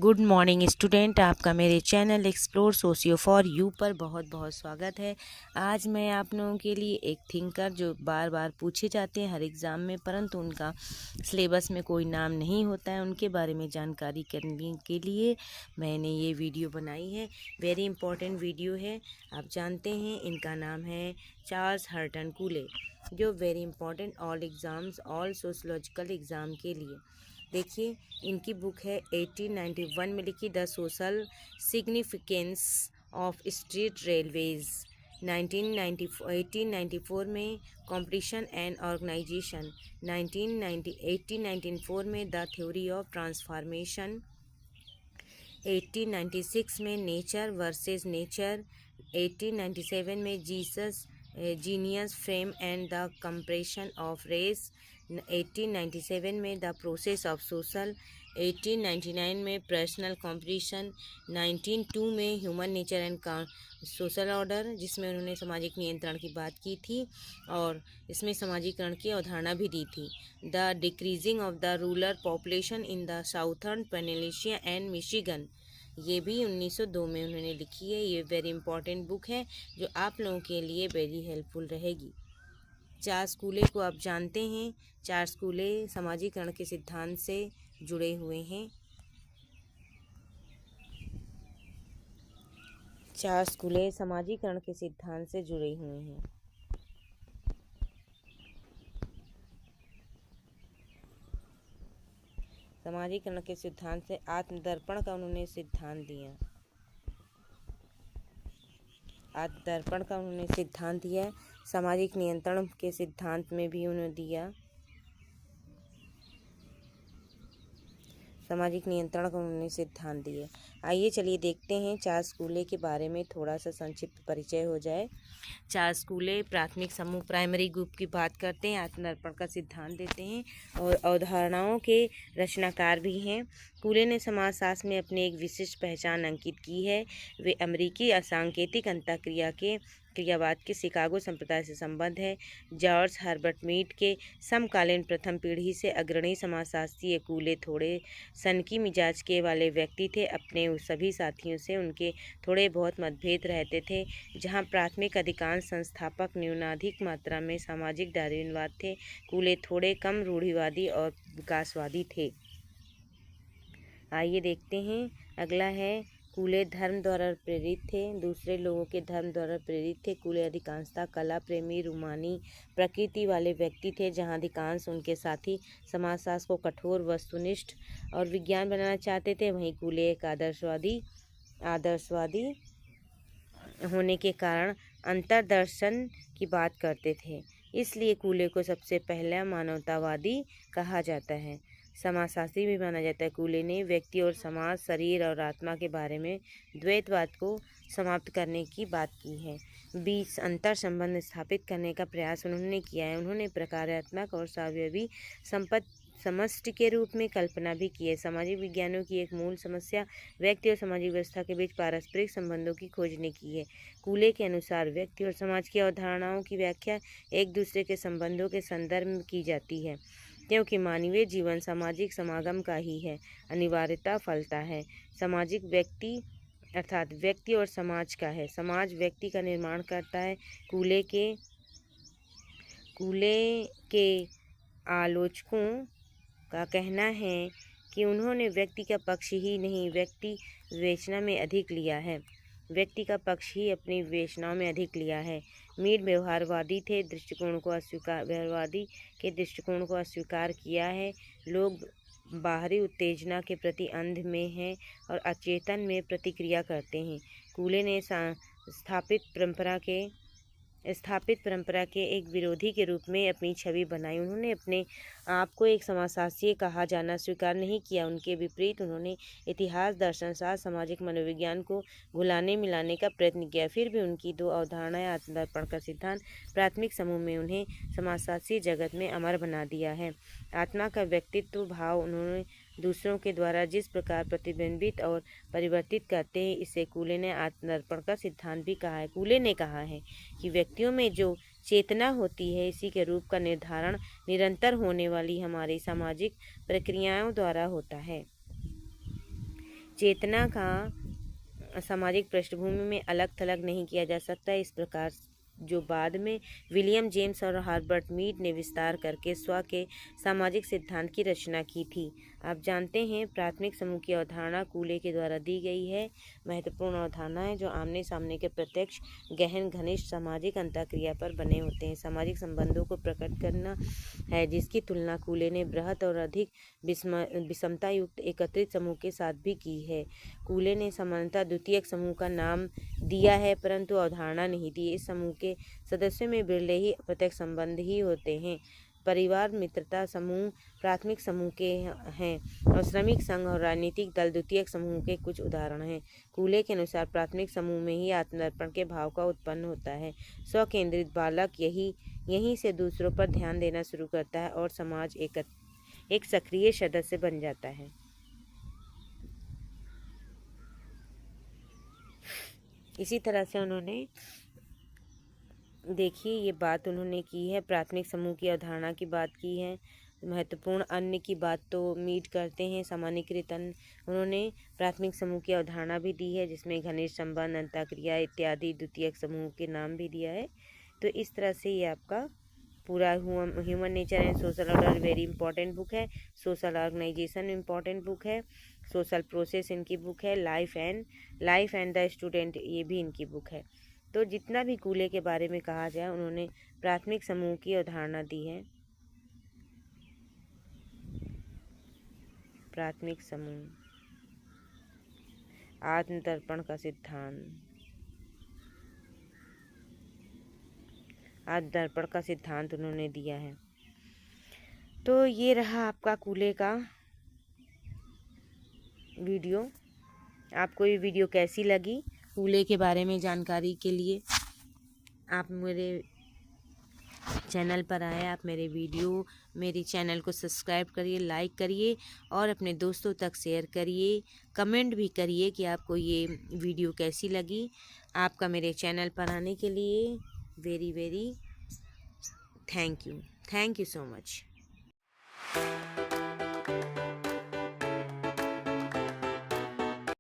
Good morning student, आपका मेरे channel explore socio for you पर बहुत बहुत स्वागत है। आज मैं आप लोगों के लिए एक थिंकर जो बार बार पूछे जाते हैं हर एग्ज़ाम में, परंतु उनका सिलेबस में कोई नाम नहीं होता है, उनके बारे में जानकारी करने के लिए मैंने ये वीडियो बनाई है। वेरी इंपॉर्टेंट वीडियो है। आप जानते हैं इनका नाम है चार्ल्स हर्टन कूले, जो very important all exams, all sociological exam के लिए। देखिए, इनकी बुक है 1891 में लिखी, the social significance of street railways. 1894 में कॉम्पिटिशन एंड ऑर्गेनाइजेशन। 1894 में द थ्योरी ऑफ ट्रांसफॉर्मेशन। 1896 में नेचर वर्सेस नेचर। 1897 में Jesus genius frame and the compression of race. 1897 में द प्रोसेस ऑफ सोशल। 1899 में पर्सनल कंपटीशन। 1902 में human nature and social order, जिसमें उन्होंने सामाजिक नियंत्रण की बात की थी और इसमें सामाजिकरण की अवधारणा भी दी थी। The decreasing of the rural population in the southern peninsula and Michigan, ये भी 1902 में उन्होंने लिखी है। ये वेरी इंपॉर्टेंट बुक है जो आप लोगों के लिए वेरी हेल्पफुल रहेगी। चार्ल्स कूले को आप जानते हैं। चार्ल्स कूले सामाजिकरण के सिद्धांत से जुड़े हुए हैं। चार्ल्स कूले सामाजिकरण के सिद्धांत से जुड़े हुए हैं। सामाजिकरण के सिद्धांत से आत्मदर्पण का उन्होंने सिद्धांत दिया। आत्मदर्पण का उन्होंने सिद्धांत दिया। सामाजिक नियंत्रण के सिद्धांत में भी उन्होंने दिया। सामाजिक नियंत्रण का उन्होंने सिद्धांत दिए। आइए चलिए देखते हैं चार्ल्स कूले के बारे में थोड़ा सा संक्षिप्त परिचय हो जाए। चार्ल्स कूले प्राथमिक समूह प्राइमरी ग्रुप की बात करते हैं, आत्मदर्पण का सिद्धांत देते हैं और अवधारणाओं के रचनाकार भी हैं। कूले ने समाजशास्त्र में अपनी एक विशिष्ट पहचान अंकित की है। वे अमेरिकी सांकेतिक अंतःक्रिया के क्रियावाद के शिकागो संप्रदाय से संबद्ध है। जॉर्ज हर्बर्ट मीड के समकालीन प्रथम पीढ़ी से अग्रणी समाजशास्त्री कूले थोड़े सनकी मिजाज के वाले व्यक्ति थे। अपने सभी साथियों से उनके थोड़े बहुत मतभेद रहते थे। जहां प्राथमिक अधिकांश संस्थापक न्यूनाधिक मात्रा में सामाजिक डार्विनवाद थे, कूले थोड़े कम रूढ़िवादी और विकासवादी थे। आइए देखते हैं। अगला है, कूले धर्म द्वारा प्रेरित थे, दूसरे लोगों के धर्म द्वारा प्रेरित थे। कूले अधिकांशतः कला प्रेमी रूमानी प्रकृति वाले व्यक्ति थे, जहां अधिकांश उनके साथी समाजशास्त्र को कठोर वस्तुनिष्ठ और विज्ञान बनाना चाहते थे। वहीं कूले एक आदर्शवादी होने के कारण अंतर्दर्शन की बात करते थे, इसलिए कूले को सबसे पहला मानवतावादी कहा जाता है। समाजशास्त्री भी माना जाता है। कूले ने व्यक्ति और समाज, शरीर और आत्मा के बारे में द्वैतवाद को समाप्त करने की बात की है। बीच अंतर संबंध स्थापित करने का प्रयास उन्होंने किया है। उन्होंने प्रकार्यात्मक और सावयवी समष्टि के रूप में कल्पना भी की है। सामाजिक विज्ञानों की एक मूल समस्या व्यक्ति और सामाजिक व्यवस्था के बीच पारस्परिक संबंधों की खोजने की है। कूले के अनुसार व्यक्ति और समाज की अवधारणाओं की व्याख्या एक दूसरे के संबंधों के संदर्भ में की जाती है, क्योंकि मानवीय जीवन सामाजिक समागम का ही है, अनिवार्यता फलता है। सामाजिक व्यक्ति अर्थात व्यक्ति और समाज का है, समाज व्यक्ति का निर्माण करता है। कूले के आलोचकों का कहना है कि उन्होंने व्यक्ति का पक्ष ही नहीं, व्यक्ति विवेचना में अधिक लिया है, व्यक्ति का पक्ष ही अपनी विवेचनाओं में अधिक लिया है। मीड व्यवहारवादी के दृष्टिकोण को अस्वीकार किया है। लोग बाहरी उत्तेजना के प्रति अंध में हैं और अचेतन में प्रतिक्रिया करते हैं। कूले ने स्थापित परंपरा के एक विरोधी के रूप में अपनी छवि बनाई। उन्होंने अपने आप को एक समाजशास्त्री कहा जाना स्वीकार नहीं किया। उनके विपरीत उन्होंने इतिहास, दर्शनशास्त्र, सामाजिक मनोविज्ञान को घुलाने मिलाने का प्रयत्न किया। फिर भी उनकी दो अवधारणाएं, आत्मदर्पण का सिद्धांत, प्राथमिक समूह में उन्हें समाजशास्त्री जगत में अमर बना दिया है। आत्मा का व्यक्तित्व भाव उन्होंने दूसरों के द्वारा जिस प्रकार प्रतिबिंबित और परिवर्तित करते हैं, इसे कूले ने आत्मदर्पण का सिद्धांत भी कहा है। कूले ने कहा है कि व्यक्तियों में जो चेतना होती है, इसी के रूप का निर्धारण निरंतर होने वाली हमारी सामाजिक प्रक्रियाओं द्वारा होता है। चेतना का सामाजिक पृष्ठभूमि में अलग थलग नहीं किया जा सकता। इस प्रकार जो बाद में विलियम जेम्स और हर्बर्ट मीड ने विस्तार करके स्व के सामाजिक सिद्धांत की रचना की थी। आप जानते हैं प्राथमिक समूह की अवधारणा कूले के द्वारा दी गई है। महत्वपूर्ण अवधारणा है जो आमने सामने के प्रत्यक्ष गहन घनिष्ठ सामाजिक अंतःक्रिया पर बने होते हैं। सामाजिक संबंधों को प्रकट करना है जिसकी तुलना कूले ने बृहत और अधिक विषमता युक्त एकत्रित समूह के साथ भी की है। कूले ने सामान्यतः द्वितीयक समूह का नाम दिया है परंतु अवधारणा नहीं दी। इस समूह के सदस्यों में बिरले ही प्रत्यक्ष संबंध ही होते हैं। परिवार मित्रता समूह प्राथमिक समूह के हैं और श्रमिक संघ और राजनीतिक दल द्वितीयक समूह के कुछ उदाहरण हैं। कूले के अनुसार प्राथमिक समूह में ही आत्मदर्पण के भाव का उत्पन्न होता है। स्वकेंद्रित बालक यहीं से दूसरों पर ध्यान देना शुरू करता है और समाज एक सक्रिय सदस्य बन जाता है। इसी तरह से उन्होंने देखिए ये बात उन्होंने की है, प्राथमिक समूह की अवधारणा की बात की है। महत्वपूर्ण अन्य की बात तो मीट करते हैं। सामान्यीकृत अन्य उन्होंने प्राथमिक समूह की अवधारणा भी दी है जिसमें घनिष्ठ संबंध अंतःक्रिया इत्यादि द्वितीयक समूह के नाम भी दिया है। तो इस तरह से ये आपका पूरा human nature and social order very important book है। सोशल ऑर्गेनाइजेशन इंपॉर्टेंट बुक है। सोशल प्रोसेस इनकी बुक है। लाइफ एंड द स्टूडेंट ये भी इनकी बुक है। तो जितना भी कूले के बारे में कहा जाए उन्होंने प्राथमिक समूह की अवधारणा दी है। प्राथमिक समूह, आत्मदर्पण का सिद्धांत, आत्मदर्पण का सिद्धांत उन्होंने दिया है। तो ये रहा आपका कूले का वीडियो। आपको ये वीडियो कैसी लगी? कूले के बारे में जानकारी के लिए आप मेरे चैनल पर आए, आप मेरे चैनल को सब्सक्राइब करिए, लाइक करिए और अपने दोस्तों तक शेयर करिए। कमेंट भी करिए कि आपको ये वीडियो कैसी लगी। आपका मेरे चैनल पर आने के लिए very thank you so much.